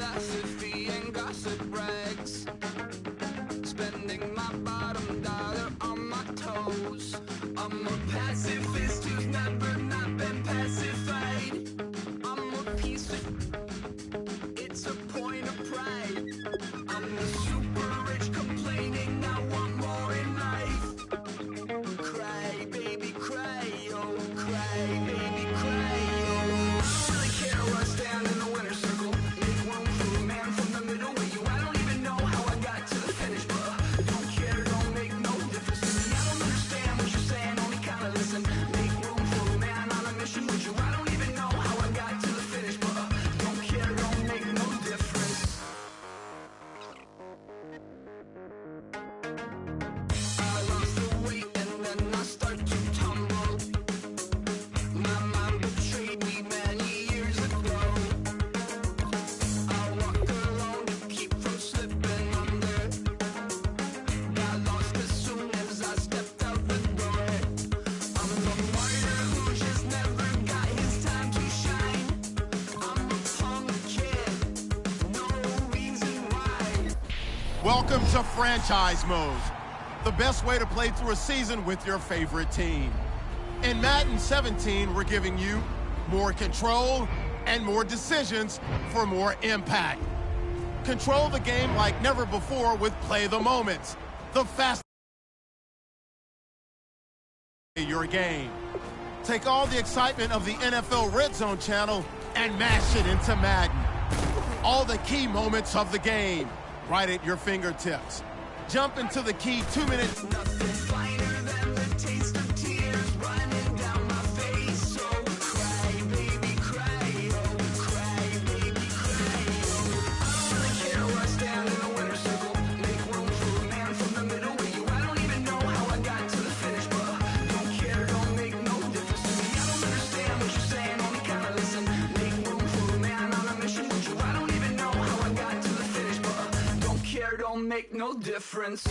philosophy and gossip rags. Spending my bottom dollar on my toes. I'm a pacifist who's never not been pacified. I'm a piece of... It's a point of pride. I'm the super rich complaining I want more in life. Cry, baby, cry, oh, cry, baby, cry, oh. I don't really care where I stand in the winner's circle. Make room for a man from the middle with you. I don't even know how I got to the finish, but don't care, don't make no difference to me. I don't understand what you're saying, only kinda listen. Make room for a man on a mission with you. I don't even know how I got to the finish, but don't care, don't make no difference. I lost the weight and then I start to tumble. My mind betrayed me many years ago. I walked alone to keep from slipping under. Got lost as soon as I stepped out the door. I'm the martyr who just never got his time to shine. I'm a punk kid, no reason why. Welcome to Franchise Mode, the best way to play through a season with your favorite team. In Madden 17, we're giving you more control and more decisions for more impact. Control the game like never before with Play the Moments, the fast your game. Take all the excitement of the NFL Red Zone channel and mash it into Madden. All the key moments of the game, right at your fingertips. Jump into the key 2-minute... Nothing finer than the taste of tears running down my face. So cry, baby, cry, oh, cry, baby, cry, oh. I don't really care where I stand in the winner's circle. Make room for a man from the middle with you. I don't even know how I got to the finish, but don't care, don't make no difference to me. I don't understand what you're saying, only kinda listen. Make room for a man on a mission with you. I don't even know how I got to the finish, but don't care, don't make no difference.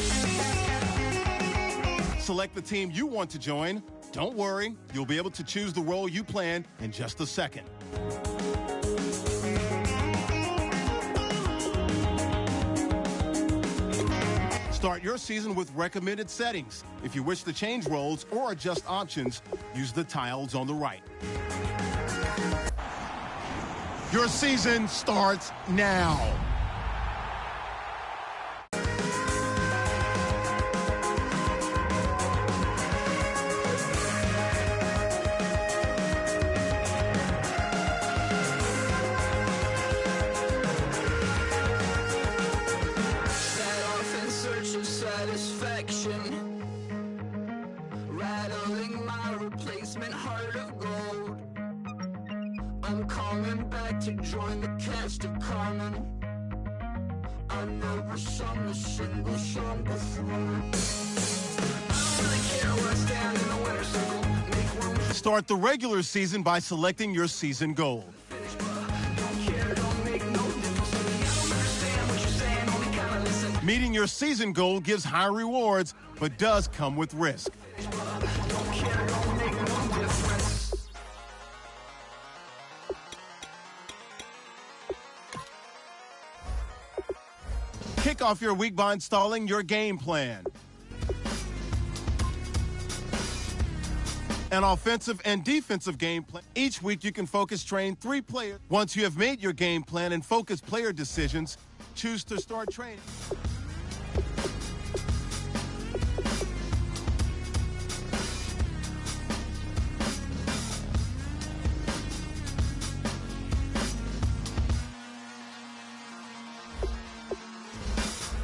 Select the team you want to join. Don't worry, you'll be able to choose the role you plan in just a second. Start your season with recommended settings. If you wish to change roles or adjust options, use the tiles on the right. Your season starts now. Set off in search of satisfaction, rattling my replacement heart of gold. I'm coming back to join the cast of Carmen. I never sung a single song before. I don't really care where I stand in the winner's circle. Make room for Start the regular season by selecting your season goal. finish, but don't care, don't make no difference to me. I don't understand what you're saying, only kinda listen. Meeting your season goal gives high rewards, but does come with risk. Don't care, don't make no difference. Kick off your week by installing your game plan. An offensive and defensive game plan. Each week you can focus train 3 players. Once you have made your game plan and focus player decisions, choose to start training.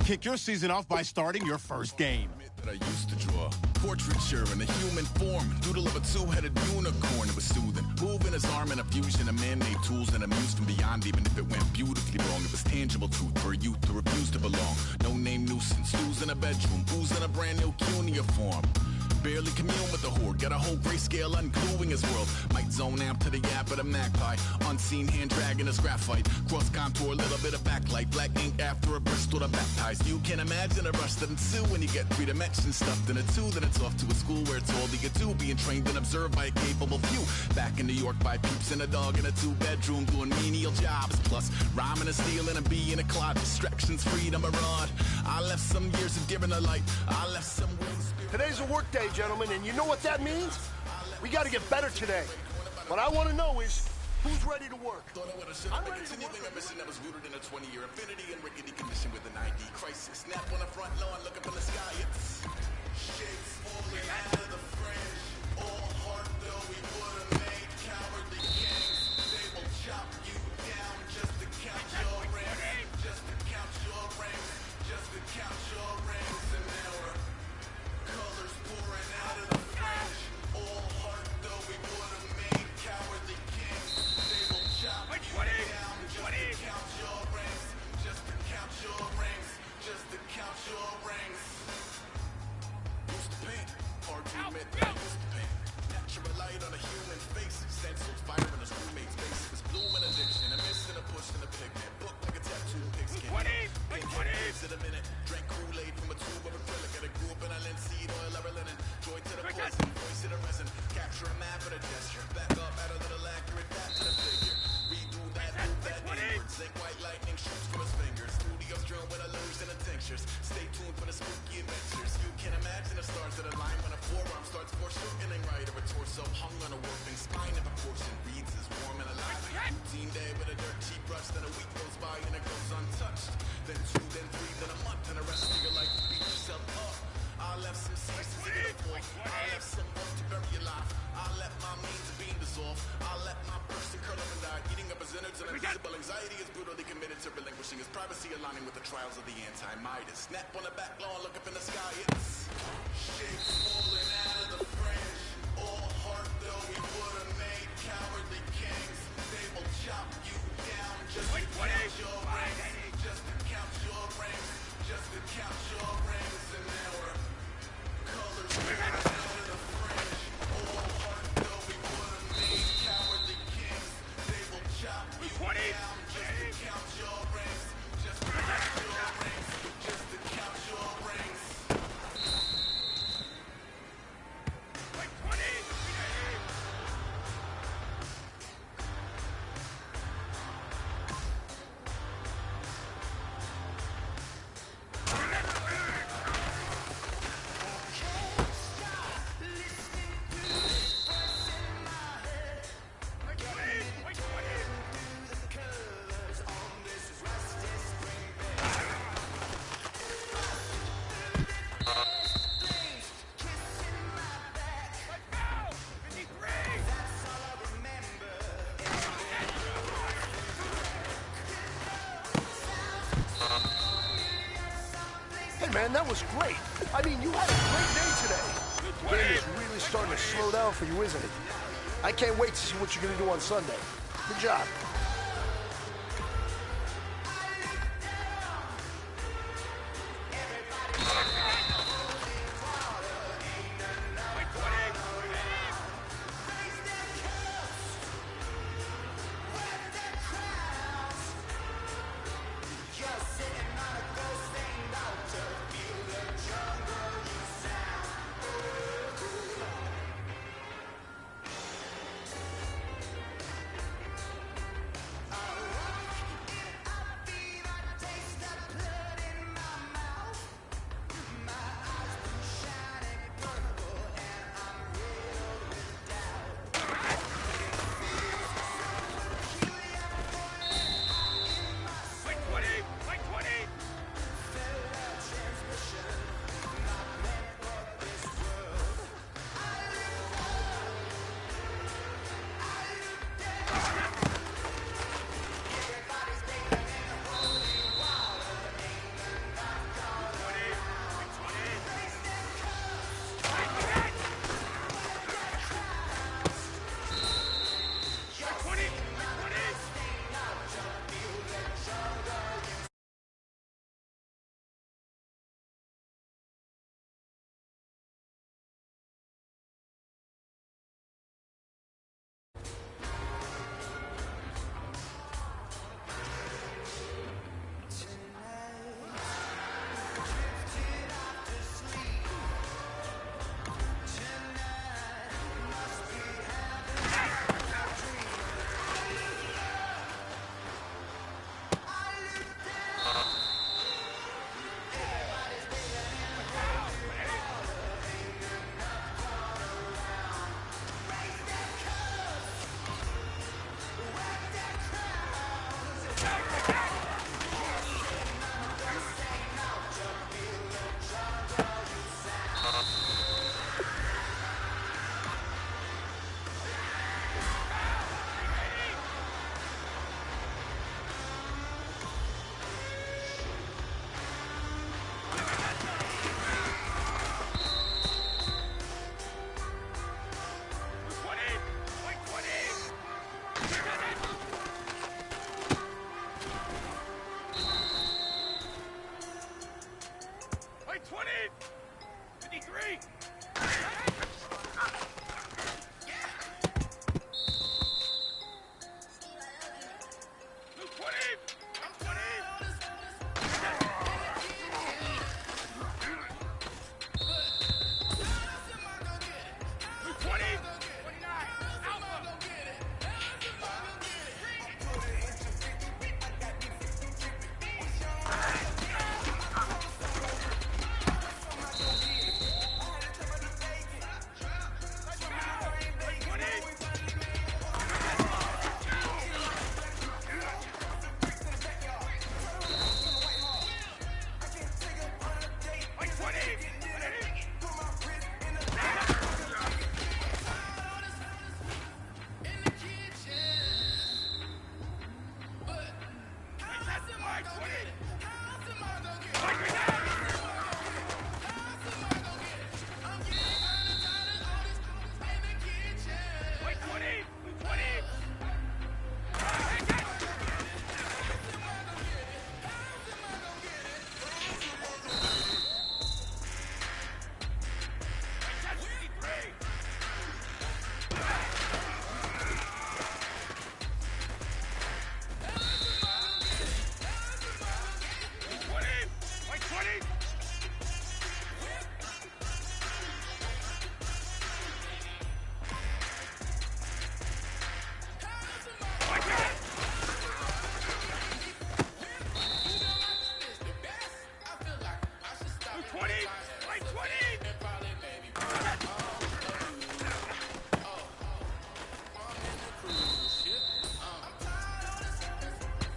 Kick your season off by starting your first game. That I used to draw portraiture in a human form, doodle of a two-headed unicorn. It was soothing, moving his arm in a fusion of man-made tools and amused from beyond. Even if it went beautifully wrong, it was tangible truth for a youth to refuse to belong. No name nuisance, losing a bedroom, booze in a brand new uniform. barely commune with the horde. Got a whole grayscale ungluing his world. Might zone amp to the yap of the magpie. Unseen hand dragging his graphite. Cross contour, little bit of backlight. Black ink after a Bristol to baptize. You can imagine a rush that ensue when you get 3 dimensions stuffed in a 2. Then it's off to a school where it's all that you do. Being trained and observed by a capable few. Back in New York by peeps and a dog in a 2-bedroom doing menial jobs. Plus rhyming and stealing and being a clod. Distractions, freedom, a rod. I left some years of giving a light. I left some wings. Today's a work day, gentlemen, and you know what that means? We got to get better today. What I want to know is, who's ready to work? I'm ready to work. A mission that was rooted in a 20-year infinity and rickety condition with an ID crisis. Snap on the front lawn, looking from the sky. It's shapes falling out of the fringe. All heart though we would have made cowardly kings. They will chop you down just to count your rings. Just to count your rings. Just to count your rings. And there were colors pouring out of the fringe. All heart though we would have made cowardly kings. They will chop you down just to count your rings. Just to count your rings. Just to count your rings. Used to paint, hard to admit that I used to paint. Natural light on a human face. Stencils fire in his roommate's face. It was bloom and addiction, a miss and a push and a pigment. Book like a tattoo, pigskin. Lives in a minute. Drank Kool-Aid from a tube of acrylic. And I grew up in a linseed oil or a linen. Joy to the poison, voice to the resin. Capture a map with a gesture. Back up, add a little accurate back to the figure. Redo that, move that inward. Zinc white lightning shoots from his fingers. Studios drone with illusion and tinctures. Stay tuned for the spooky adventures. You can imagine the stars that align when a forearm starts foreshortening right or a torso hung on a warping spine in proportion. Reads as warm and alive. Routine day with a dirt cheap brush. Then a week goes by and it goes untouched. Then 2, then 3, then a month, and the rest of your life to beat yourself up. I left some seeds to get a fork. I left some work to bury your life. I let my means of being dissolved. I let my person curl up and die. Eating up his innards and invisible anxiety is brutally committed to relinquishing his privacy, aligning with the trials of the anti-Midas. Snap on the back lawn, look up in the sky. It's shapes falling out of the fringe. All heart though we would have made cowardly kings. They will chop you down just to count your rings. Just to count your rings. Just to count your rings. And there were colors pouring out of the fringe. All heart though we would have made cowardly kings. They will chop you down just to count your rings. Just to count your rings. Just to count your rings. Hey, man, that was great. I mean, you had a great day today. The game is really starting to slow down for you, isn't it? I can't wait to see what you're going to do on Sunday. Good job.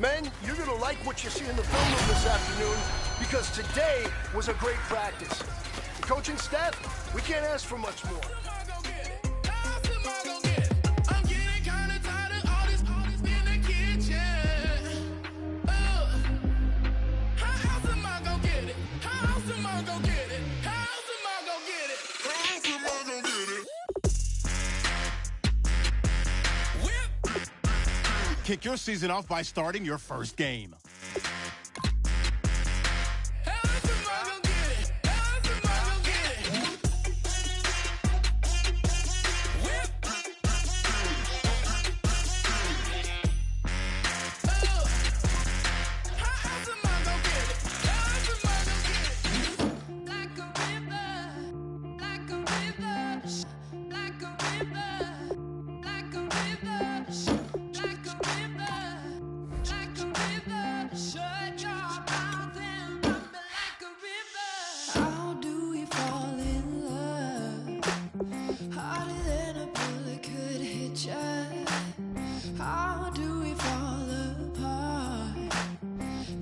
Men, you're going to like what you see in the film room this afternoon because today was a great practice. The coaching staff, we can't ask for much more. Kick your season off by starting your first game.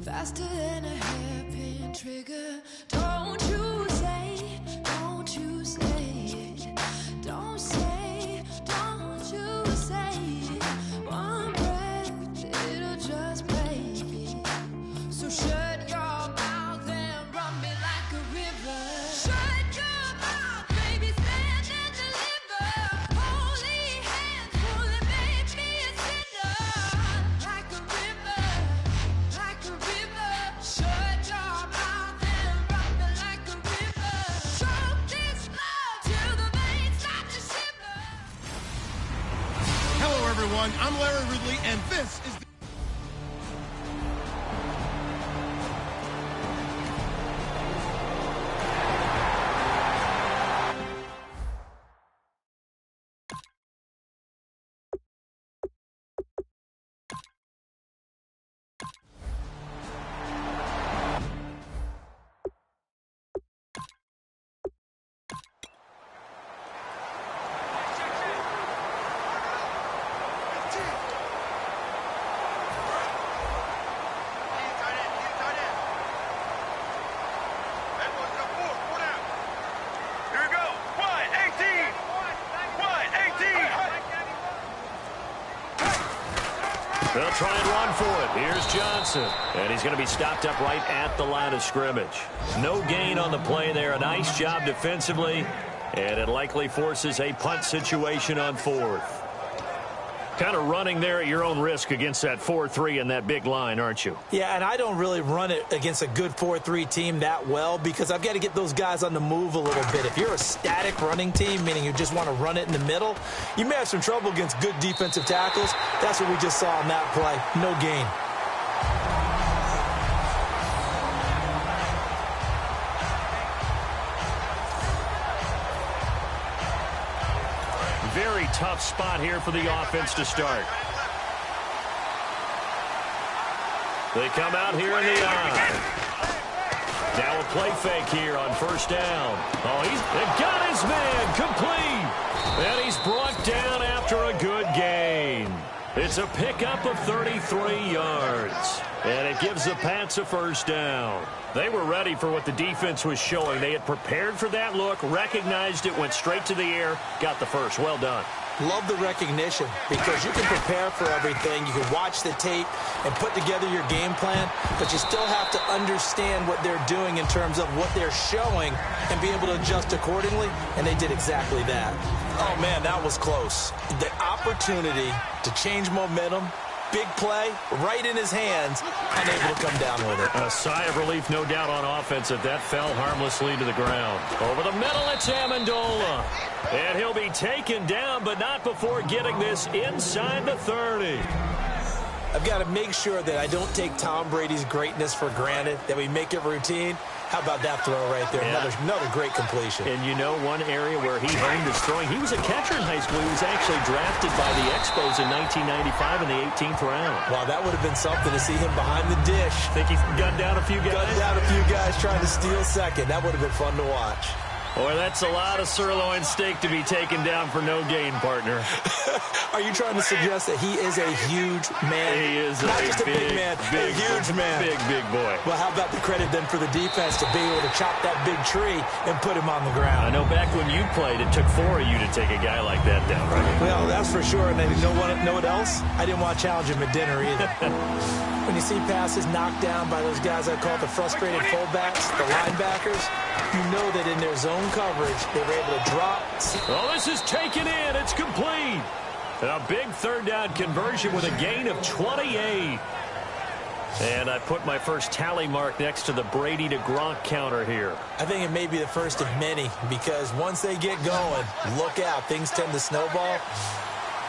Faster than a hairpin trigger. Don't you say, don't you say it. Don't say, don't you say it. One breath, it'll just break. So shut your mouth and run me like a river. Shut your mouth, baby, stand and deliver. Holy hands, pulling, make me a sinner. Like a river, like a river. Shut your mouth and run me like a river. Choke this love till the veins start to shiver. Hello, everyone. I'm Larry Ridley, and this is the They'll try and run for it. Here's Johnson. And he's going to be stopped up right at the line of scrimmage. No gain on the play there. A nice job defensively. And it likely forces a punt situation on 4th. Kind of running there at your own risk against that 4-3 and that big line, aren't you? Yeah, and I don't really run it against a good 4-3 team that well because I've got to get those guys on the move a little bit. If you're a static running team, meaning you just want to run it in the middle, you may have some trouble against good defensive tackles. That's what we just saw on that play. No gain. Very tough spot here for the offense to start. They come out here in the eye. Now a play fake here on 1st down. Oh, they've got his man complete. And he's brought down after a good gain. It's a pickup of 33 yards. And it gives the Pats a 1st down. They were ready for what the defense was showing. They had prepared for that look, recognized it, went straight to the air, got the first. Well done. Love the recognition because you can prepare for everything. You can watch the tape and put together your game plan, but you still have to understand what they're doing in terms of what they're showing and be able to adjust accordingly, and they did exactly that. Oh, man, that was close. The opportunity to change momentum, big play, right in his hands, unable to come down with it. A sigh of relief, no doubt, on offense if that fell harmlessly to the ground. Over the middle, it's Amendola. And he'll be taken down, but not before getting this inside the 30. I've got to make sure that I don't take Tom Brady's greatness for granted, that we make it routine. How about that throw right there? Yeah. Another great completion. And you know one area where he honed his throwing, he was a catcher in high school. He was actually drafted by the Expos in 1995 in the 18th round. Wow, that would have been something to see him behind the dish. Think he gunned down a few guys? Gunned down a few guys trying to steal second. That would have been fun to watch. Boy, that's a lot of sirloin steak to be taken down for no gain, partner. Are you trying to suggest that he is a huge man? He is not just a big man, a huge man. Big boy. Well, how about the credit then for the defense to be able to chop that big tree and put him on the ground? I know back when you played, it took 4 of you to take a guy like that down, right? Well, that's for sure. And then you know what else? I didn't want to challenge him at dinner either. When you see passes knocked down by those guys I call the frustrated fullbacks, the linebackers, you know that in their zone coverage, they were able to drop. Oh, this is taken in. It's complete. A big 3rd down conversion with a gain of 28. And I put my first tally mark next to the Brady to Gronk counter here. I think it may be the first of many because once they get going, look out. Things tend to snowball.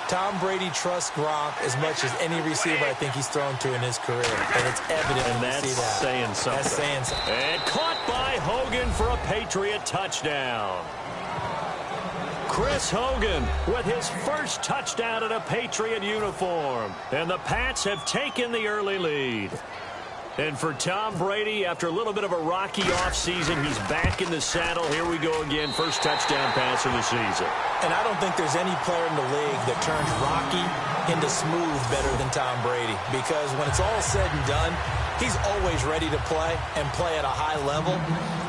Tom Brady trusts Gronk as much as any receiver I think he's thrown to in his career. And it's evident and when you see that. Saying something. That's saying something. And caught by Hogan for a Patriot touchdown. Chris Hogan with his first touchdown in a Patriot uniform. And the Pats have taken the early lead. And for Tom Brady, after a little bit of a rocky offseason, he's back in the saddle. Here we go again. First touchdown pass of the season. And I don't think there's any player in the league that turns rocky into smooth better than Tom Brady. Because when it's all said and done, he's always ready to play and play at a high level.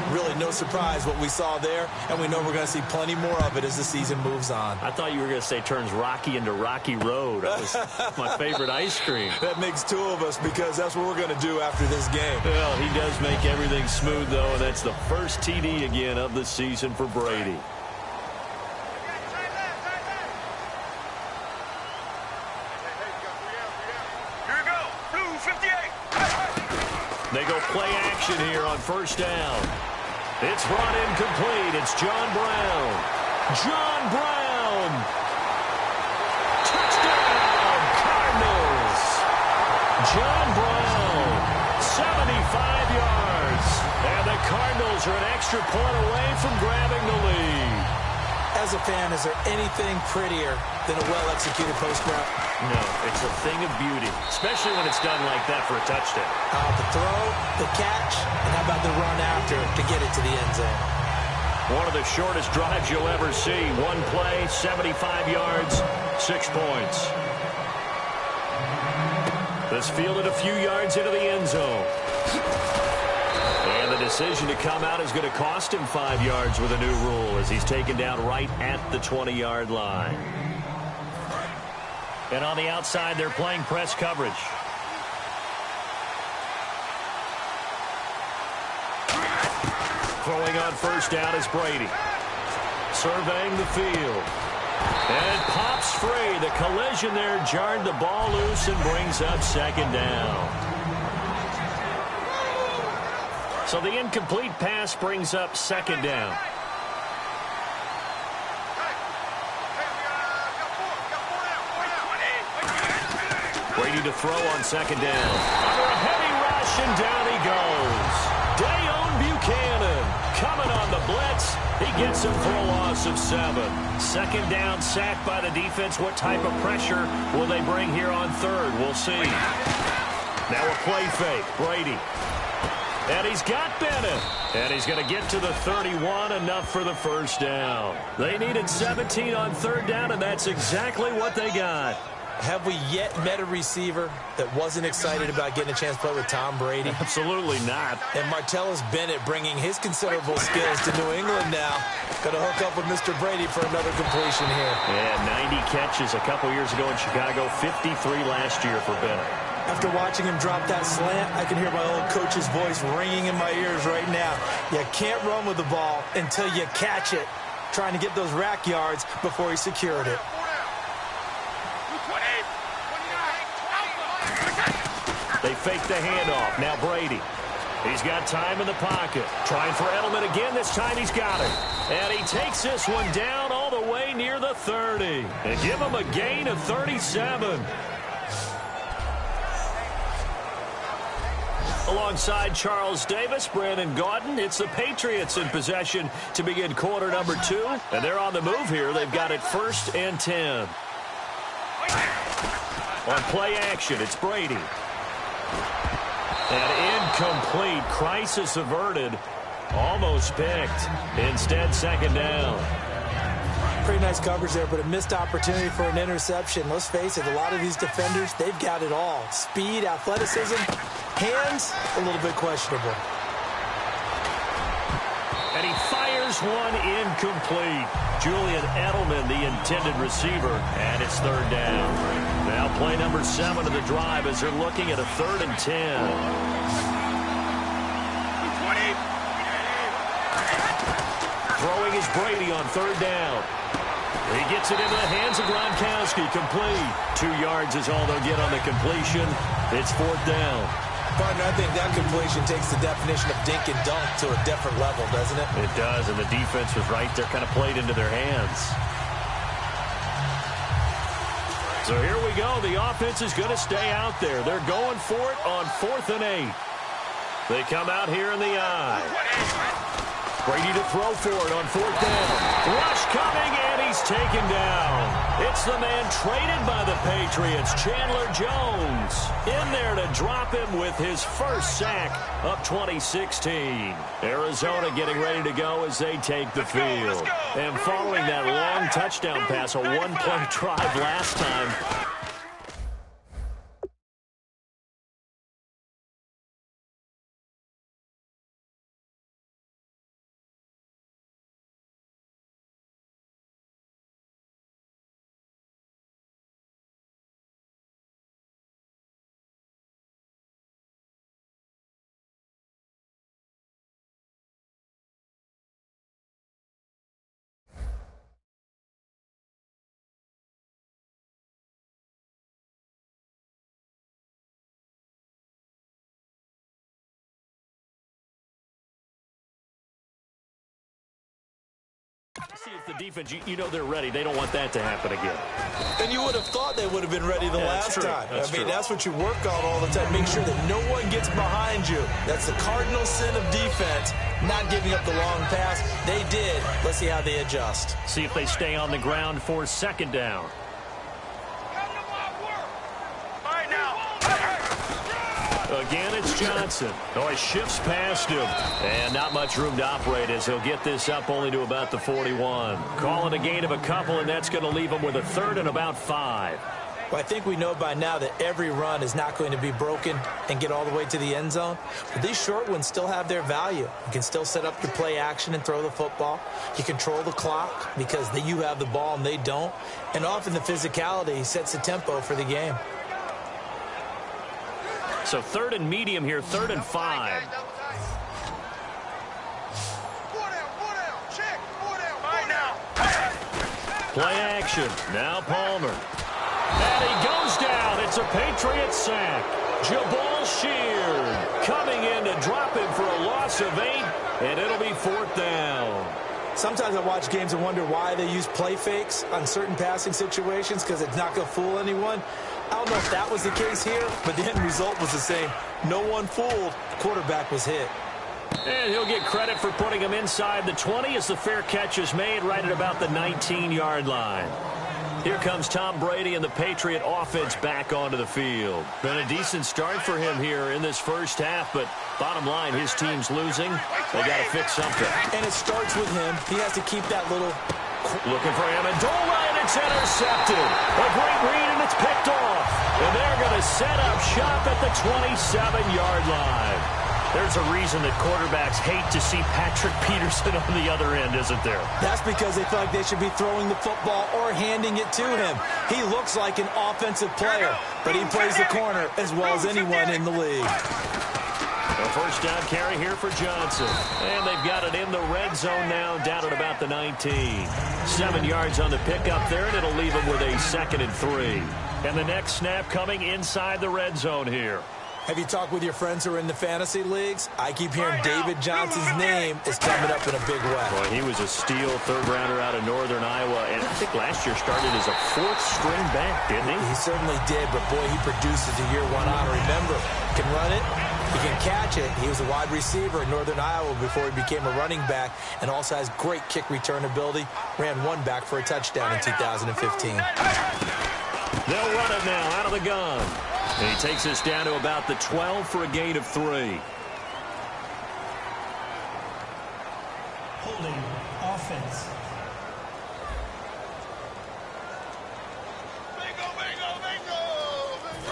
Really no surprise what we saw there, and we know we're going to see plenty more of it as the season moves on. I thought you were going to say turns Rocky into Rocky Road. That was my favorite ice cream. That makes 2 of us because that's what we're going to do after this game. Well, he does make everything smooth, though, and that's the first TD again of the season for Brady. They go play action here on 1st down. It's brought in complete. It's John Brown. John Brown. Touchdown, Cardinals. John Brown, 75 yards. And the Cardinals are an extra point away from grabbing the lead. As a fan, is there anything prettier than a well-executed post route? No, it's a thing of beauty, especially when it's done like that for a touchdown. The throw, the catch, and how about the run after to get it to the end zone? One of the shortest drives you'll ever see. One play, 75 yards, 6 points. This fielded a few yards into the end zone. And the decision to come out is going to cost him 5 yards with a new rule as he's taken down right at the 20-yard line. And on the outside, they're playing press coverage. Throwing on first down is Brady. Surveying the field. And it pops free. The collision there jarred the ball loose and brings up second down. So the incomplete pass brings up second down. Brady to throw on second down. Under a heavy rush, and down he goes. Dayon Buchanan coming on the blitz. He gets him for a loss of 7. Second down, sacked by the defense. What type of pressure will they bring here on third? We'll see. Now a play fake. Brady. And he's got Bennett. And he's going to get to the 31, enough for the first down. They needed 17 on third down, and that's exactly what they got. Have we yet met a receiver that wasn't excited about getting a chance to play with Tom Brady? Absolutely not. And Martellus Bennett bringing his considerable skills to New England now. Going to hook up with Mr. Brady for another completion here. Yeah, 90 catches a couple years ago in Chicago, 53 last year for Bennett. After watching him drop that slant, I can hear my old coach's voice ringing in my ears right now. You can't run with the ball until you catch it. Trying to get those rack yards before he secured it. They fake the handoff. Now Brady. He's got time in the pocket. Trying for Edelman again. This time he's got it. And he takes this one down all the way near the 30. And give him a gain of 37. Alongside Charles Davis, Brandon Gaudin, it's the Patriots in possession to begin quarter number 2. And they're on the move here. They've got it 1st and 10. On play action, it's Brady. And incomplete. Crisis averted. Almost picked. Instead, second down. Pretty nice coverage there, but a missed opportunity for an interception. Let's face it, a lot of these defenders, they've got it all. Speed, athleticism, hands, a little bit questionable. And he fires one incomplete. Julian Edelman, the intended receiver, and it's third down. Now play number 7 of the drive as they're looking at a 3rd and 10. Throwing is Brady on third down. He gets it into the hands of Gronkowski. Complete. 2 yards is all they'll get on the completion. It's 4th down. Partner, I think that completion takes the definition of dink and dunk to a different level, doesn't it? It does, and the defense was right there, kind of played into their hands. So here we go. The offense is going to stay out there. They're going for it on 4th and 8. They come out here in the eye. Brady to throw for it on 4th down. Rush coming, and he's taken down. It's the man traded by the Patriots, Chandler Jones, in there to drop him with his first sack of 2016. Arizona getting ready to go as they take the field. And following that long touchdown pass, a one-play drive last time, see if the defense, you know they're ready. They don't want that to happen again. And you would have thought they would have been ready the last time. That's what you work on all the time. Make sure that no one gets behind you. That's the cardinal sin of defense, not giving up the long pass. They did. Let's see how they adjust. See if they stay on the ground for 2nd down. Again, it's Johnson. Oh, he shifts past him. And not much room to operate as he'll get this up only to about the 41. Calling a gain of a couple, and that's going to leave him with a 3rd and about 5. Well, I think we know by now that every run is not going to be broken and get all the way to the end zone. But these short ones still have their value. You can still set up your play action and throw the football. You control the clock because you have the ball and they don't. And often the physicality sets the tempo for the game. So 3rd and medium here, 3rd and 5. Play action. Now Palmer. And he goes down. It's a Patriot sack. Jabal Sheard coming in to drop him for a loss of 8, and it'll be 4th down. Sometimes I watch games and wonder why they use play fakes on certain passing situations because it's not going to fool anyone. I don't know if that was the case here, but the end result was the same. No one fooled. Quarterback was hit. And he'll get credit for putting him inside the 20 as the fair catch is made right at about the 19-yard line. Here comes Tom Brady and the Patriot offense back onto the field. Been a decent start for him here in this first half, but bottom line, his team's losing. They got to fix something. And it starts with him. He has to keep that little... Looking for Amendola, and it's intercepted. A great read, and it's picked off. And they're going to set up shop at the 27-yard line. There's a reason that quarterbacks hate to see Patrick Peterson on the other end, isn't there? That's because they feel like they should be throwing the football or handing it to him. He looks like an offensive player, but he plays the corner as well as anyone in the league. A first down carry here for Johnson. And they've got it in the red zone now, down at about the 19. 7 yards on the pickup there, and it'll leave them with a 2nd and 3. And the next snap coming inside the red zone here. Have you talked with your friends who are in the fantasy leagues? I keep hearing David Johnson's name is coming up in a big way. Boy, he was a steal 3rd rounder out of Northern Iowa, and I think last year started as a 4th string back, didn't he? He certainly did, but boy, he produces a year 1 honor. Remember, he can run it, he can catch it. He was a wide receiver in Northern Iowa before he became a running back, and also has great kick return ability. Ran one back for a touchdown in 2015. They'll run it now out of the gun. And he takes us down to about the 12 for a gain of 3. Holding offense.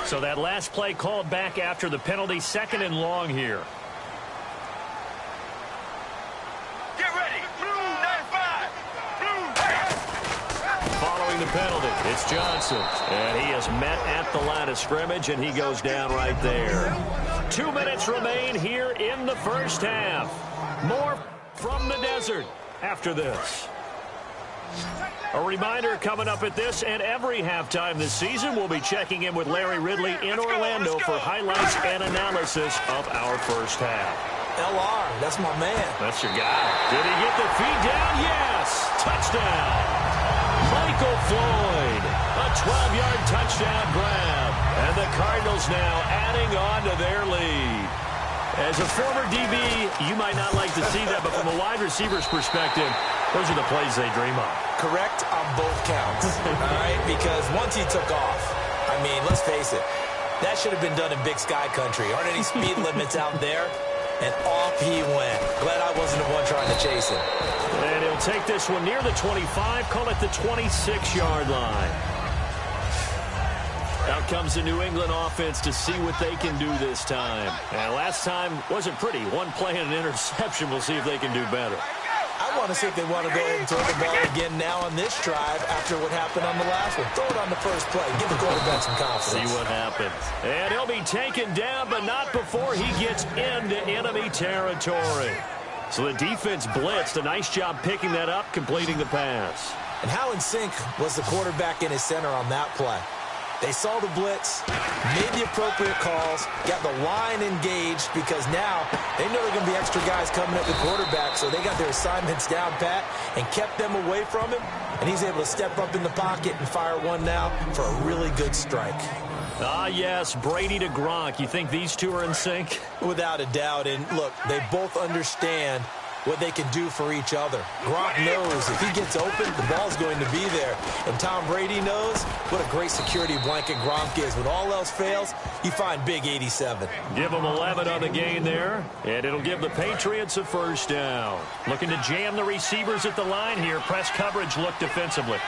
So that last play called back after the penalty, 2nd and long here. Get ready. Blue 95. Following the penalty, it's Johnson. And he is met at the line of scrimmage, and he goes down right there. 2 minutes remain here in the first half. More from the desert after this. A reminder coming up at this and every halftime this season, we'll be checking in with Larry Ridley in Orlando for highlights and analysis of our first half. LR, that's my man. That's your guy. Did he get the feed down? Yes. Touchdown. Michael Floyd. A 12-yard touchdown grab. And the Cardinals now adding on to their lead. As a former DB, you might not like to see that, but from a wide receiver's perspective, those are the plays they dream of. Correct on both counts, all right? Because once he took off, I mean, let's face it, that should have been done in Big Sky Country. Aren't any speed limits out there? And off he went. Glad I wasn't the one trying to chase him. And he'll take this one near the 25, call it the 26-yard line. Out comes the New England offense to see what they can do this time. And last time wasn't pretty. One play and an interception. We'll see if they can do better. I want to see if they want to go ahead and throw the ball again now on this drive after what happened on the last one. Throw it on the first play. Give the quarterback some confidence. See what happens. And he'll be taken down, but not before he gets into enemy territory. So the defense blitzed. A nice job picking that up, completing the pass. And how in sync was the quarterback and his center on that play? They saw the blitz, made the appropriate calls, got the line engaged because now they know they're going to be extra guys coming at the quarterback, so they got their assignments down pat and kept them away from him, and he's able to step up in the pocket and fire one now for a really good strike. Ah, yes, Brady to Gronk. You think these two are in sync? Without a doubt, and look, they both understand what they can do for each other. Gronk knows if he gets open, the ball's going to be there. And Tom Brady knows what a great security blanket Gronk is. When all else fails, you find big 87. Give them 11 on the gain there, and it'll give the Patriots a first down. Looking to jam the receivers at the line here. Press coverage look defensively.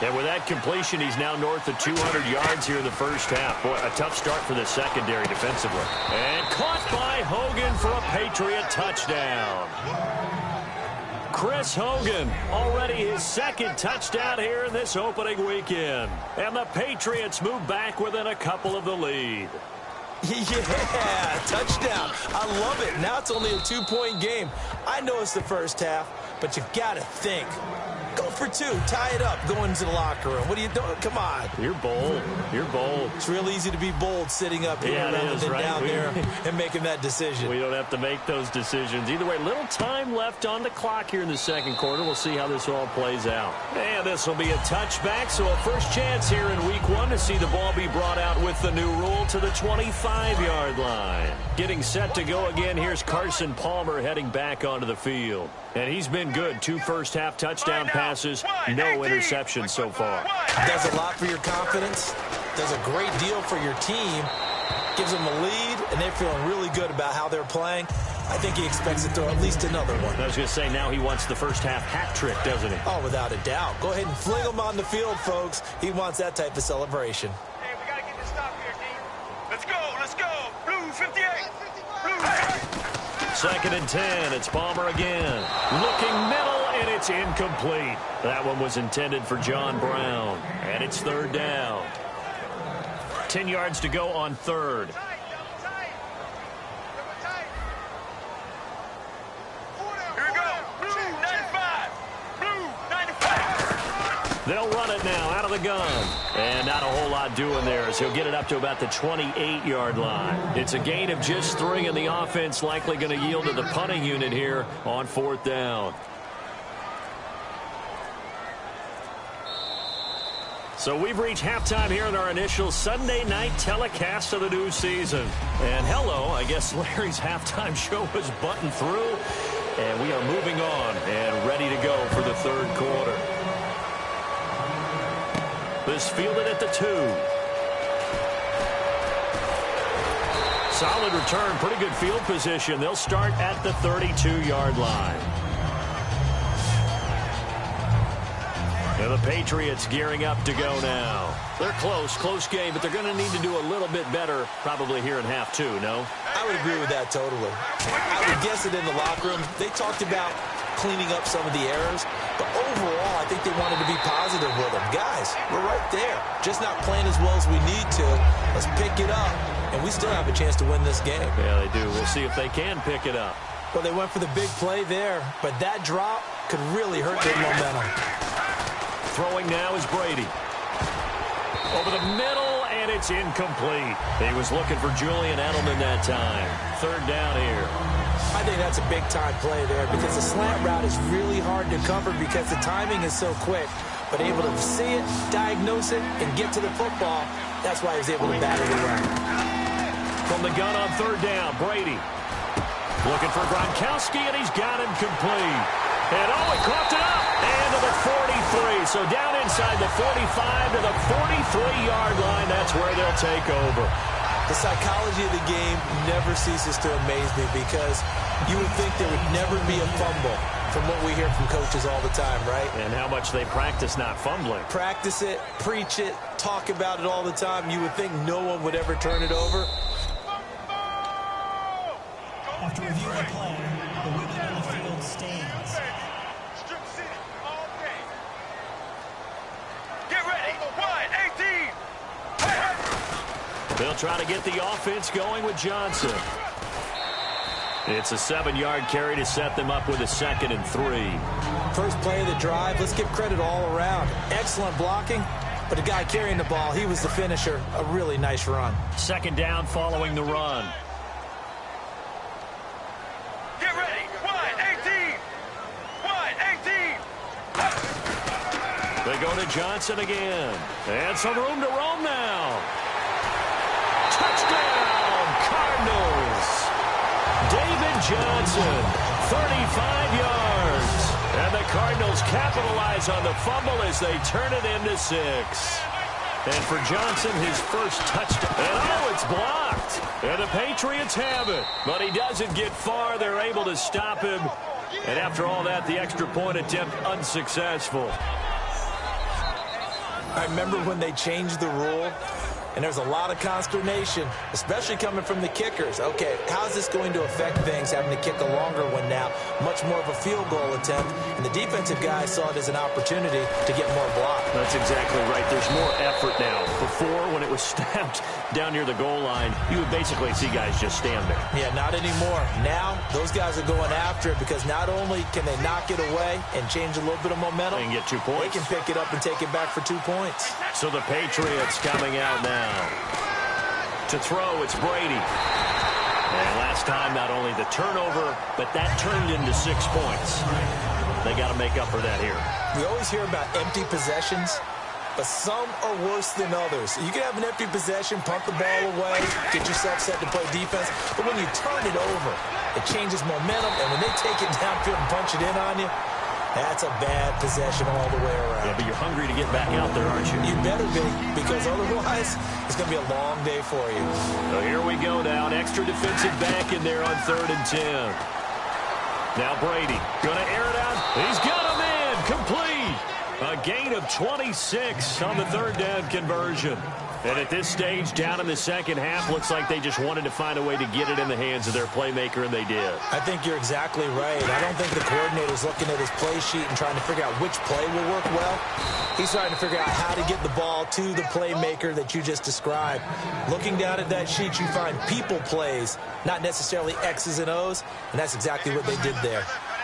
And with that completion, he's now north of 200 yards here in the first half. Boy, a tough start for the secondary defensively. And caught by Hogan for a Patriot touchdown. Chris Hogan, already his second touchdown here in this opening weekend. And the Patriots move back within a couple of the lead. Yeah, touchdown. I love it. Now it's only a 2-point game. I know it's the first half, but you got to think. Go for 2. Tie it up. Go into the locker room. What are you doing? Come on. You're bold. You're bold. It's real easy to be bold sitting up here rather than down there and making that decision. We don't have to make those decisions. Either way, little time left on the clock here in the second quarter. We'll see how this all plays out. And this will be a touchback, so a first chance here in week 1 to see the ball be brought out with the new rule to the 25-yard line. Getting set to go again, here's Carson Palmer heading back onto the field. And he's been good. 2 first-half touchdown passes, no interceptions so far. Does a lot for your confidence, does a great deal for your team, gives them a lead, and they're feeling really good about how they're playing. I think he expects to throw at least another one. I was going to say, now he wants the first-half hat trick, doesn't he? Oh, without a doubt. Go ahead and fling him on the field, folks. He wants that type of celebration. Hey, we got to get this stop here, team. Let's go, let's go. Blue 58. Blue. 2nd and 10. It's Palmer again. Looking middle, and it's incomplete. That one was intended for John Brown. And it's 3rd down. 10 yards to go on 3rd. Here we go. Blue 95. Blue 95. They'll run it now out of the gun. And not a whole lot doing there as he'll get it up to about the 28-yard line. It's a gain of just 3, and the offense likely going to yield to the punting unit here on 4th down. So we've reached halftime here in our initial Sunday night telecast of the new season. And hello, I guess Larry's halftime show was buttoned through. And we are moving on and ready to go for the 3rd quarter. This fielded at the 2. Solid return, pretty good field position. They'll start at the 32-yard line. And the Patriots gearing up to go now. They're close game, but they're going to need to do a little bit better probably here in half 2, no? I would agree with that totally. I would guess that in the locker room, they talked about cleaning up some of the errors, but overall, I think they wanted to be positive with them. Guys, we're right there. Just not playing as well as we need to. Let's pick it up, and we still have a chance to win this game. Yeah, they do. We'll see if they can pick it up. Well, they went for the big play there, but that drop could really hurt their momentum. Throwing now is Brady. Over the middle, and it's incomplete. He was looking for Julian Edelman that time. 3rd down here. I think that's a big-time play there because the slant route is really hard to cover because the timing is so quick. But able to see it, diagnose it, and get to the football, that's why he was able to bat it away. From the gun on 3rd down, Brady. Looking for Gronkowski, and he's got him complete. And he coughed it up. And to the 43. So down inside the 45 to the 43-yard line. That's where they'll take over. The psychology of the game never ceases to amaze me because you would think there would never be a fumble from what we hear from coaches all the time, right? And how much they practice not fumbling. Practice it, preach it, talk about it all the time. You would think no one would ever turn it over. After reviewing the play, the women on the field stands. Strip city all day. Get ready. 1-18. They'll try to get the offense going with Johnson. It's a 7-yard carry to set them up with a 2nd and 3. First play of the drive, let's give credit all around. Excellent blocking, but the guy carrying the ball, he was the finisher. A really nice run. 2nd down following the run. Get ready. 1-18. 1-18. They go to Johnson again. And some room to roam now. Touchdown, Cardinals. David Johnson, 35 yards. And the Cardinals capitalize on the fumble as they turn it into 6. And for Johnson, his first touchdown. And it's blocked. And the Patriots have it. But he doesn't get far. They're able to stop him. And after all that, the extra point attempt unsuccessful. I remember when they changed the rule, and there's a lot of consternation, especially coming from the kickers. Okay, how's this going to affect things, having to kick a longer one now, much more of a field goal attempt, and the defensive guys saw it as an opportunity to get more block. That's exactly right. There's more effort now. Before, when it was snapped down near the goal line, you would basically see guys just stand there. Yeah, not anymore. Now, those guys are going after it because not only can they knock it away and change a little bit of momentum, and get 2 points. They can pick it up and take it back for 2 points. So the Patriots coming out now. To throw, it's Brady. And last time, not only the turnover, but that turned into 6 points. They got to make up for that here. We always hear about empty possessions, but some are worse than others. You can have an empty possession, punt the ball away, get yourself set to play defense, but when you turn it over, it changes momentum, and when they take it downfield and punch it in on you, that's a bad possession all the way around. Yeah, but you're hungry to get back out there, aren't you? You better be, because otherwise, it's going to be a long day for you. So here we go now. An extra defensive back in there on 3rd and 10. Now Brady going to air it out. He's got him in. Complete. A gain of 26 on the 3rd down conversion. And at this stage, down in the second half, looks like they just wanted to find a way to get it in the hands of their playmaker, and they did. I think you're exactly right. I don't think the coordinator's looking at his play sheet and trying to figure out which play will work well. He's trying to figure out how to get the ball to the playmaker that you just described. Looking down at that sheet, you find people plays, not necessarily X's and O's, and that's exactly what they did there.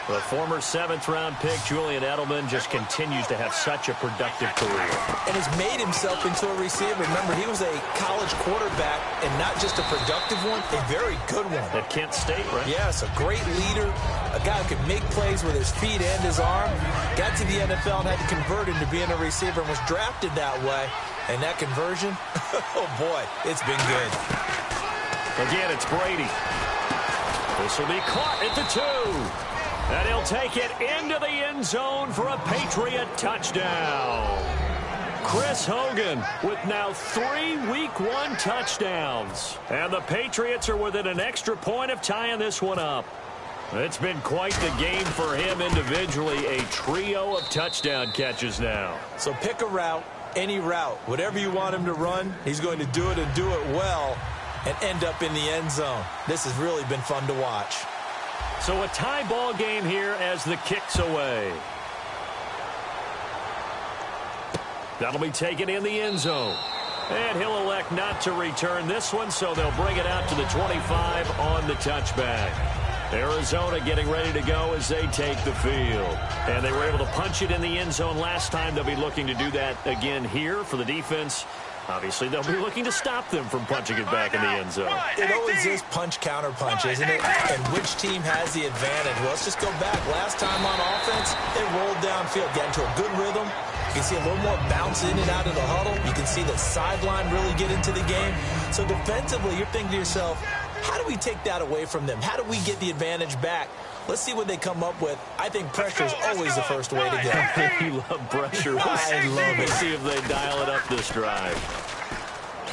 The former 7th-round pick, Julian Edelman, just continues to have such a productive career. And has made himself into a receiver. Remember, he was a college quarterback, and not just a productive one, a very good one. At Kent State, right? Yes, a great leader, a guy who could make plays with his feet and his arm. Got to the NFL and had to convert into being a receiver and was drafted that way. And that conversion, oh boy, it's been good. Again, it's Brady. This will be caught at the 2. And he'll take it into the end zone for a Patriot touchdown. Chris Hogan with now 3 Week 1 touchdowns. And the Patriots are within an extra point of tying this one up. It's been quite the game for him individually. A trio of touchdown catches now. So pick a route, any route. Whatever you want him to run, he's going to do it and do it well and end up in the end zone. This has really been fun to watch. So a tie ball game here as the kick's away. That'll be taken in the end zone. And he'll elect not to return this one, so they'll bring it out to the 25 on the touchback. Arizona getting ready to go as they take the field. And they were able to punch it in the end zone last time. They'll be looking to do that again here for the defense. Obviously, they'll be looking to stop them from punching it back in the end zone. It always is punch-counter-punch, isn't it? And which team has the advantage? Well, let's just go back. Last time on offense, they rolled downfield, got into a good rhythm. You can see a little more bounce in and out of the huddle. You can see the sideline really get into the game. So defensively, you're thinking to yourself, how do we take that away from them? How do we get the advantage back? Let's see what they come up with. I think pressure is always the first way to go. You love pressure. I love it. Let's see if they dial it up this drive.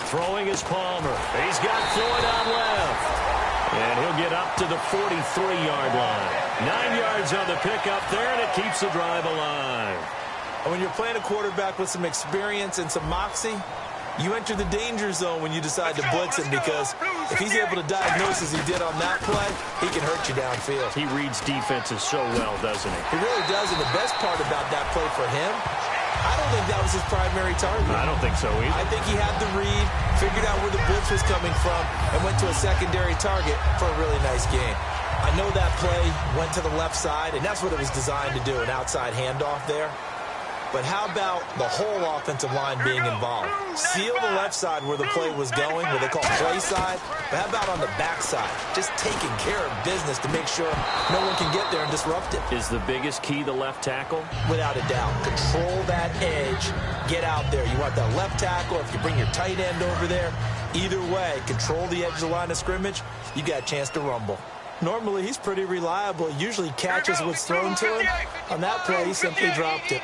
Throwing is Palmer. He's got Floyd on left. And he'll get up to the 43-yard line. 9 yards on the pickup there, and it keeps the drive alive. And when you're playing a quarterback with some experience and some moxie, you enter the danger zone when you decide to blitz him, because if he's able to diagnose as he did on that play, he can hurt you downfield. He reads defenses so well, doesn't he? He really does, and the best part about that play for him, I don't think that was his primary target. I don't think so either. I think he had the read, figured out where the blitz was coming from, and went to a secondary target for a really nice game. I know that play went to the left side, and that's what it was designed to do, an outside handoff there. But how about the whole offensive line being involved? Seal the left side where the play was going, what they call play side. But how about on the back side? Just taking care of business to make sure no one can get there and disrupt it. Is the biggest key the left tackle? Without a doubt. Control that edge. Get out there. You want that left tackle, if you bring your tight end over there. Either way, control the edge of the line of scrimmage. You got a chance to rumble. Normally, he's pretty reliable. Usually catches what's thrown to him. On that play, he simply dropped it.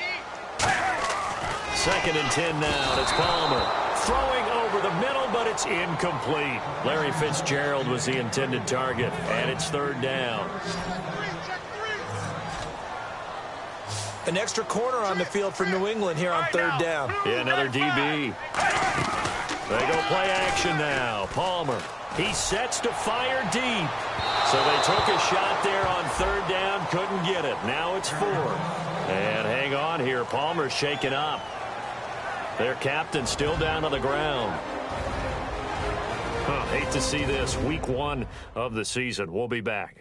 2nd and 10 now, and it's Palmer. Throwing over the middle, but it's incomplete. Larry Fitzgerald was the intended target, and it's 3rd down. An extra corner on the field for New England here on third down. Yeah, another DB. They go play action now. Palmer. He sets to fire deep. So they took a shot there on third down. Couldn't get it. Now it's 4. And hang on here. Palmer's shaken up. Their captain still down on the ground. Hate to see this. Week 1 of the season. We'll be back.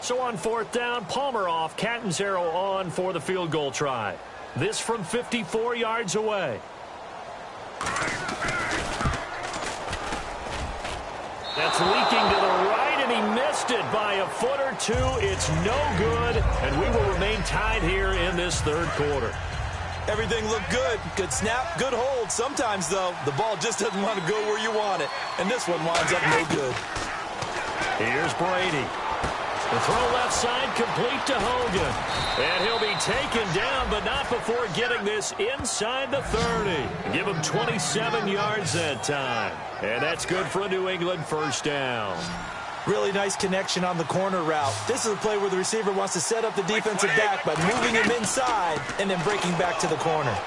So on fourth down, Palmer off, Catanzaro on for the field goal try. This from 54 yards away. That's leaking to the right, and he missed it by a foot or 2. It's no good, and we will remain tied here in this third quarter. Everything looked good. Good snap, good hold. Sometimes, though, the ball just doesn't want to go where you want it, and this one winds up no good. Here's Brady. The throw left side complete to Hogan. And he'll be taken down, but not before getting this inside the 30. Give him 27 yards that time. And that's good for a New England first down. Really nice connection on the corner route. This is a play where the receiver wants to set up the defensive back by moving him inside and then breaking back to the corner.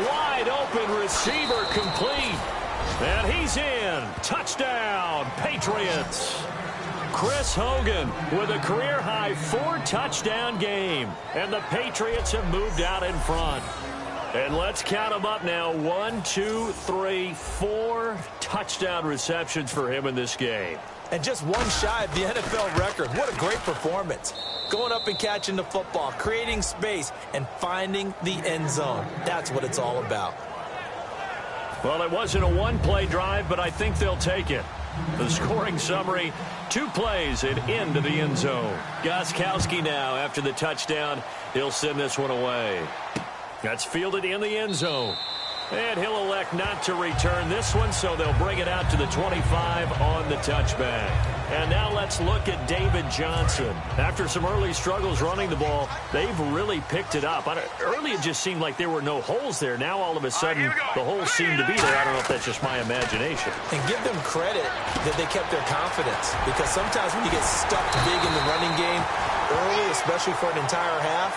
Wide open receiver complete. And he's in. Touchdown, Patriots. Chris Hogan with a career-high 4-touchdown game. And the Patriots have moved out in front. And let's count them up now. 1, 2, 3, 4 touchdown receptions for him in this game. And just one shy of the NFL record. What a great performance. Going up and catching the football, creating space, and finding the end zone. That's what it's all about. Well, it wasn't a one-play drive, but I think they'll take it. The scoring summary, 2 plays and into the end zone. Gostkowski now after the touchdown. He'll send this one away. That's fielded in the end zone. And he'll elect not to return this one, so they'll bring it out to the 25 on the touchback. And now let's look at David Johnson. After some early struggles running the ball, they've really picked it up. Early it just seemed like there were no holes there. Now all of a sudden the holes seem to be there. I don't know if that's just my imagination. And give them credit that they kept their confidence, because sometimes when you get stuck big in the running game early, especially for an entire half,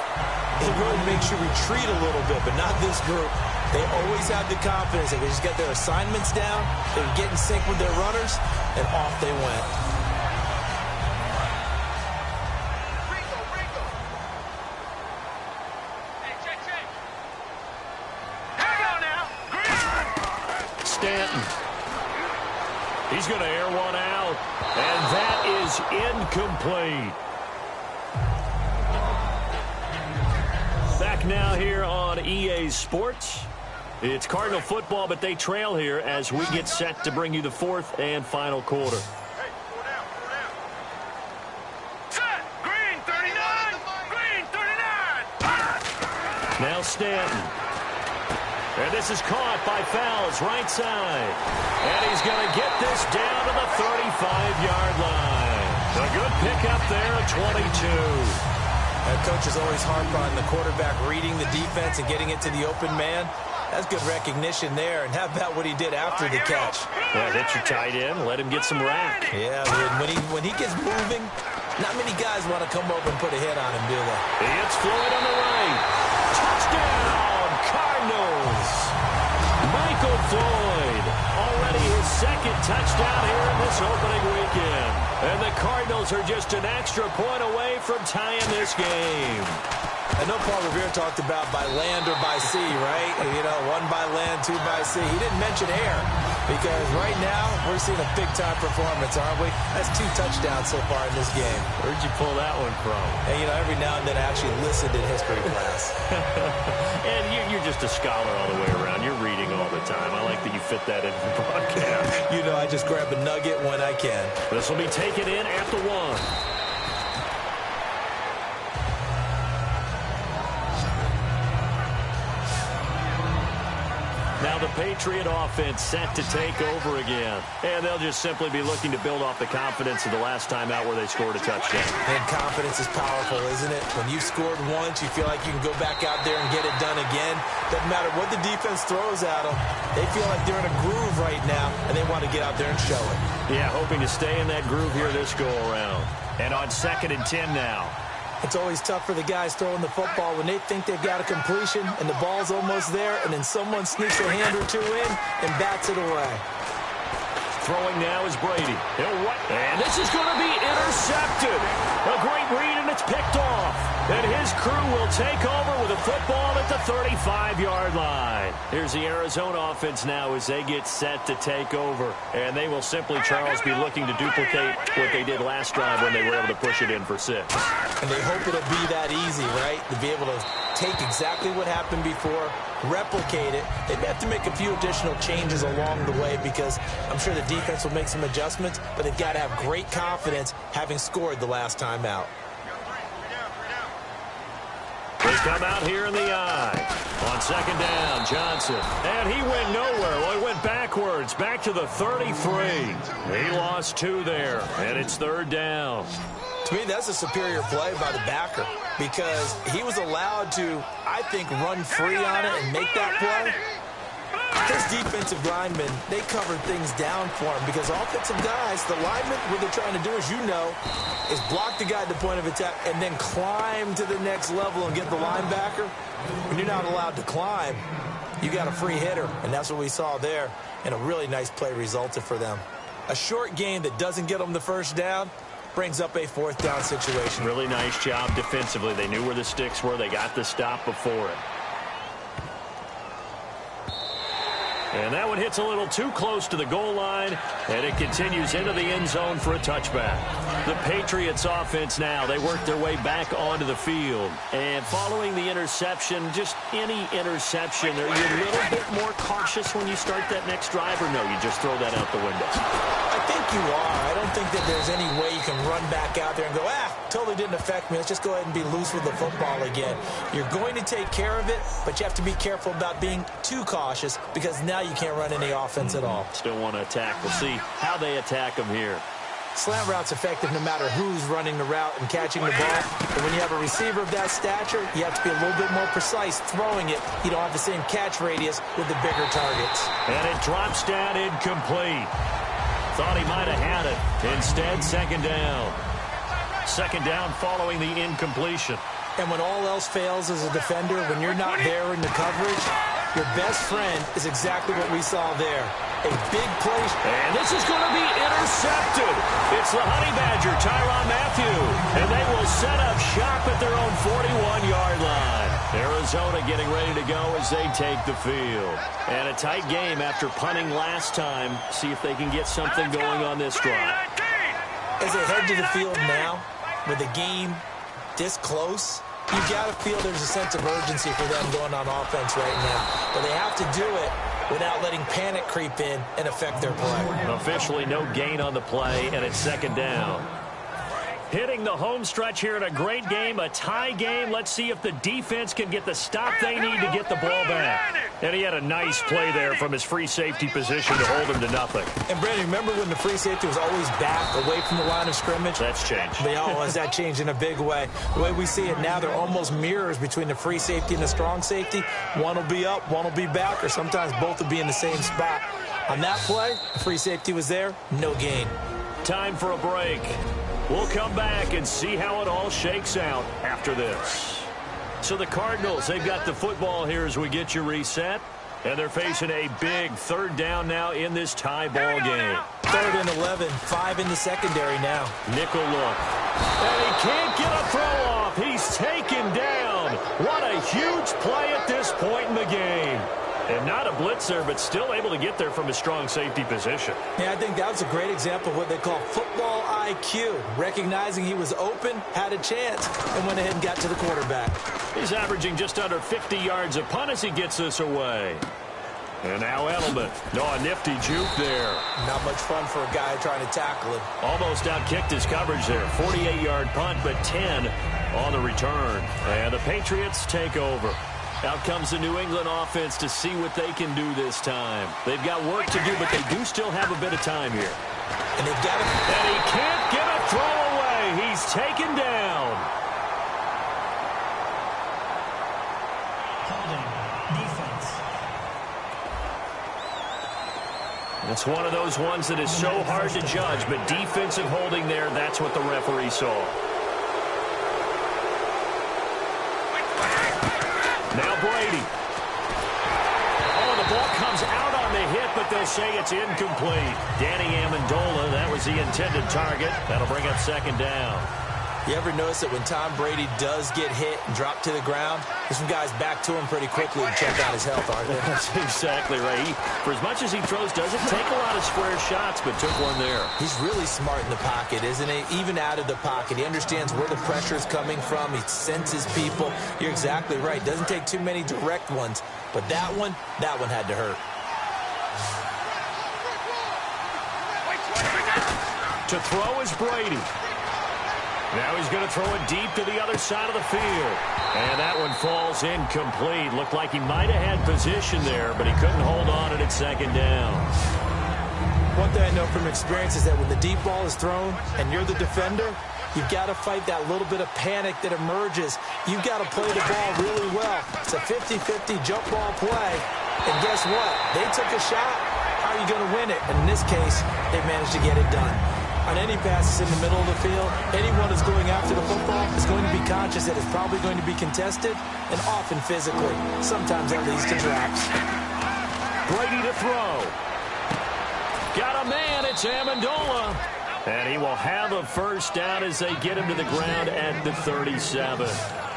it really makes you retreat a little bit, but not this group. They always have the confidence. They just get their assignments down. They would get in sync with their runners, and off they went. Stanton. He's going to air one out, and that is incomplete. Back now here on EA Sports. It's Cardinal football, but they trail here as we get set to bring you the 4th and final quarter. Hey, 4 down, 4 down. Set! Green, 39! Green, 39! Now Stanton. And this is caught by Fowles, right side. And he's going to get this down to the 35-yard line. A good pickup there at 22. That coach is always hard on the quarterback reading the defense and getting it to the open man. That's good recognition there. And how about what he did after the catch? Yeah, hit your tight end, let him get some rack. Yeah, when he gets moving, not many guys want to come over and put a hit on him, do they? It's Floyd on the right. Touchdown, Cardinals. Michael Floyd, already his 2nd touchdown here in this opening weekend. And the Cardinals are just an extra point away from tying this game. I know Paul Revere talked about by land or by sea, right? You know, 1 by land, 2 by sea. He didn't mention air, because right now we're seeing a big-time performance, aren't we? That's 2 touchdowns so far in this game. Where'd you pull that one from? And, you know, every now and then I actually listened in history class. And you're just a scholar all the way around. You're reading all the time. I like that you fit that into the broadcast. You know, I just grab a nugget when I can. This will be taken in at the 1. Now the Patriot offense set to take over again. And they'll just simply be looking to build off the confidence of the last time out where they scored a touchdown. And confidence is powerful, isn't it? When you've scored once, you feel like you can go back out there and get it done again. Doesn't matter what the defense throws at them. They feel like they're in a groove right now, and they want to get out there and show it. Yeah, hoping to stay in that groove here this go-around. And on 2nd and 10 now. It's always tough for the guys throwing the football when they think they've got a completion and the ball's almost there, and then someone sneaks a hand or two in and bats it away. Throwing now is Brady. And this is going to be intercepted. A great read, and it's picked off. And his crew will take over with a football at the 35-yard line. Here's the Arizona offense now as they get set to take over. And they will simply, Charles, be looking to duplicate what they did last drive when they were able to push it in for 6. And they hope it'll be that easy, right? To be able to take exactly what happened before, replicate it. They may have to make a few additional changes along the way because I'm sure the defense will make some adjustments, but they've got to have great confidence having scored the last time out. They come out here in the eye. On 2nd down, Johnson. And he went nowhere. Well, he went backwards, back to the 33. He lost 2 there, and it's 3rd down. To me, that's a superior play by the backer because he was allowed to, I think, run free on it and make that play. His defensive linemen, they covered things down for him because offensive guys, the linemen, what they're trying to do, as you know, is block the guy at the point of attack and then climb to the next level and get the linebacker. When you're not allowed to climb, you got a free hitter, and that's what we saw there, and a really nice play resulted for them. A short game that doesn't get them the first down brings up a 4th down situation. Really nice job defensively. They knew where the sticks were. They got the stop before it. And that one hits a little too close to the goal line, and it continues into the end zone for a touchback. The Patriots offense now, they work their way back onto the field. And following the interception, just any interception, are you a little bit more cautious when you start that next drive, or no, you just throw that out the window? I think you are. I don't think that there's any way you can run back out there and go, totally didn't affect me. Let's just go ahead and be loose with the football again. You're going to take care of it, but you have to be careful about being too cautious because now you can't run any offense at all. Still want to attack. We'll see how they attack them here. Slant route's effective no matter who's running the route and catching the ball. But when you have a receiver of that stature, you have to be a little bit more precise throwing it. You don't have the same catch radius with the bigger targets. And it drops down incomplete. Thought he might have had it. Instead, 2nd down. 2nd down following the incompletion. And when all else fails as a defender, when you're not there in the coverage, your best friend is exactly what we saw there. A big play. And this is going to be intercepted. It's the Honey Badger, Tyrann Mathieu. And they will set up shop at their own 41-yard line. Arizona getting ready to go as they take the field. And a tight game after punting last time. See if they can get something going on this drive. As they head to the field now, with the game this close, you got to feel there's a sense of urgency for them going on offense right now. But they have to do it without letting panic creep in and affect their play. Officially no gain on the play, and it's 2nd down. Hitting the home stretch here in a great game, a tie game. Let's see if the defense can get the stop they need to get the ball back. And he had a nice play there from his free safety position to hold him to nothing. And, Brandon, remember when the free safety was always back away from the line of scrimmage? That's changed. That changed in a big way. The way we see it now, they're almost mirrors between the free safety and the strong safety. One will be up, one will be back, or sometimes both will be in the same spot. On that play, the free safety was there, no gain. Time for a break. We'll come back and see how it all shakes out after this. So the Cardinals, they've got the football here as we get you reset. And they're facing a big 3rd down now in this tie ball game. 3rd and 11, 5 in the secondary now. Nickel look. And he can't get a throw off. He's taken down. What a huge play at this point in the game. And not a blitzer, but still able to get there from a strong safety position. Yeah, I think that was a great example of what they call football IQ. Recognizing he was open, had a chance, and went ahead and got to the quarterback. He's averaging just under 50 yards a punt as he gets this away. And now Edelman. No, a nifty juke there. Not much fun for a guy trying to tackle him. Almost outkicked his coverage there. 48-yard punt, but 10 on the return. And the Patriots take over. Out comes the New England offense to see what they can do this time. They've got work to do, but they do still have a bit of time here. And they've got to... And he can't get a throw away. He's taken down. Holding. Defense. It's one of those ones that is so hard to judge, but defensive holding there, that's what the referee saw. Now Brady. Oh, the ball comes out on the hit, but they'll say it's incomplete. Danny Amendola, that was the intended target. That'll bring up second down. You ever notice that when Tom Brady does get hit and drop to the ground, there's some guys back to him pretty quickly to check out his health, aren't they? That's exactly right. For as much as he throws, doesn't take a lot of square shots, but took one there. He's really smart in the pocket, isn't he? Even out of the pocket. He understands where the pressure is coming from. He senses people. You're exactly right. Doesn't take too many direct ones. But that one had to hurt. To throw is Brady. Now he's going to throw it deep to the other side of the field. And that one falls incomplete. Looked like he might have had position there, but he couldn't hold on at second down. One thing I know from experience is that when the deep ball is thrown and you're the defender, you've got to fight that little bit of panic that emerges. You've got to play the ball really well. It's a 50-50 jump ball play. And guess what? They took a shot. How are you going to win it? And in this case, they managed to get it done. On any passes in the middle of the field, anyone who's going after the football is going to be conscious that it's probably going to be contested, and often physically. Sometimes that leads to drops. Brady to throw. Got a man, it's Amendola. And he will have a first down as they get him to the ground at the 37.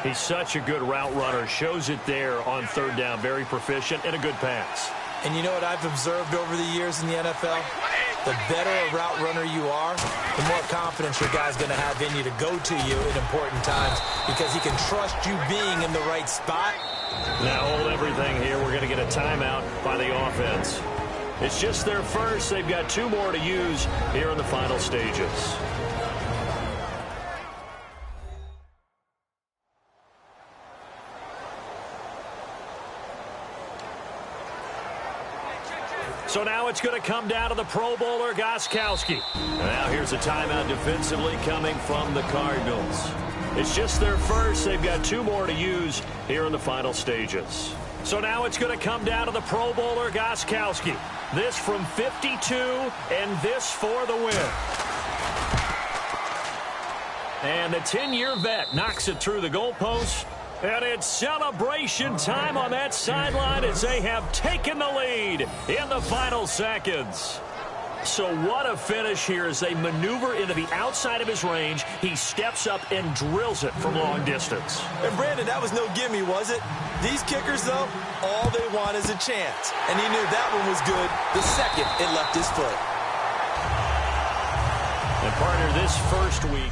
He's such a good route runner. Shows it there on third down. Very proficient and a good pass. And you know what I've observed over the years in the NFL? The better a route runner you are, the more confidence your guy's going to have in you to go to you at important times because he can trust you being in the right spot. Now hold everything here. We're going to get a timeout by the offense. It's just their first. They've got two more to use here in the final stages. So now it's going to come down to the Pro Bowler, Gostkowski. Now here's a timeout defensively coming from the Cardinals. It's just their first. They've got two more to use here in the final stages. So now it's going to come down to the Pro Bowler, Gostkowski. This from 52 and this for the win. And the 10-year vet knocks it through the goalpost. And it's celebration time on that sideline as they have taken the lead in the final seconds. So what a finish here as they maneuver into the outside of his range. He steps up and drills it from long distance. And Brandon, that was no gimme, was it? These kickers, though, all they want is a chance. And he knew that one was good the second it left his foot. And partner, this first week,